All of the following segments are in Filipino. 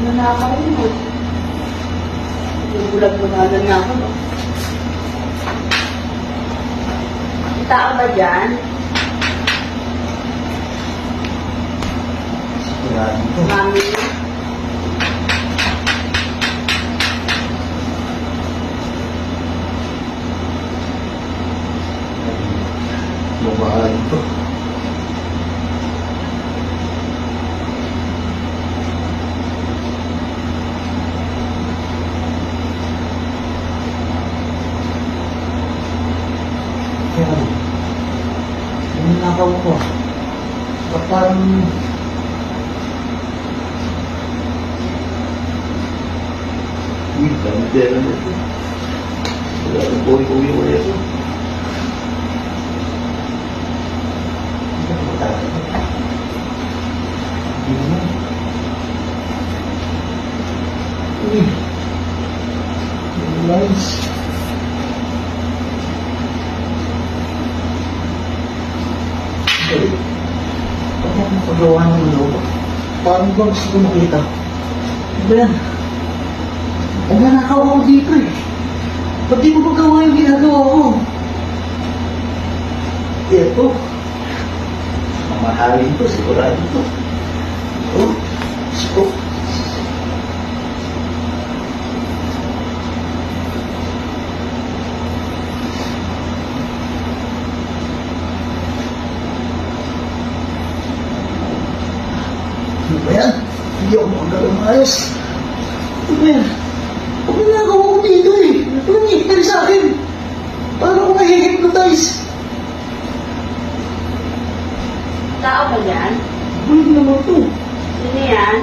na nakakalimot. Bulag-bulagan na ako, no? Kita ka ba dyan? Wala dito. Mami? Lumahan dito. Kaya yung nakaw ko, parang hindi ka, hindi na ito. Wala nang buhay-buhay ko ito. Hindi naman. Uy. Nice. Bakit napagawa ng loob? Paano ba gusto ko makita? Ano ba yan? Nanakaw ako dito eh. Ba't di mo magawa yung ginagawa ko? Ito. Mamahalin to, sigurado to. Oh, stop. Ano ba yan? Hindi ako makagalang ayos. Ano ba yan? Ano ginagawa ko dito eh? Ano nangyayari sa akin? Paano ako na-hypnotize? Tao ba dyan? Bulig naman to. Sino yan?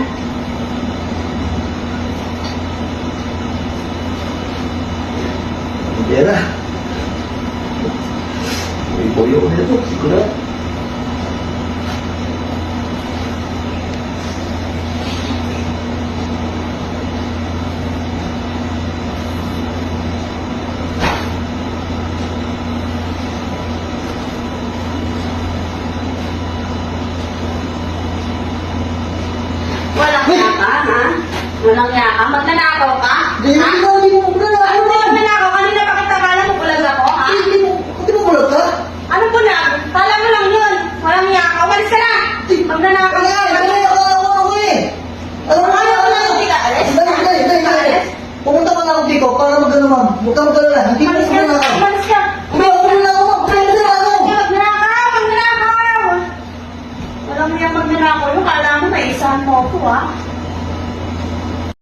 Hindi na. Buhay-buhay ko nito, sigurado. Walang niya ka, ha? Walang niya ka? Magnanakaw ka? Hindi Ha? mo, hindi mo Ano ba magnanakaw? Kanina pa kita kala mo bulag ako, ha? Hindi mo bulag ka? Ano bulag? Kala mo lang yun. Walang niya ka. Umalis ka na! Magnanakaw ka. Ako eh. Alam mo, Ano ba lang? Hindi ka alis? Hindi. Pumunta ka na ako dito para mag-ano ma'am. Huwag ka mag-alala. Hindi mo Umalis ka. pumunta ako. Umalis ka. Hindi ako pumunta ako ma'am. Pumunta na ako. Magnanakaw! Magnanakaw! Walang niya magnanakaw. Yung kala mo, naisahan mo ako, ha?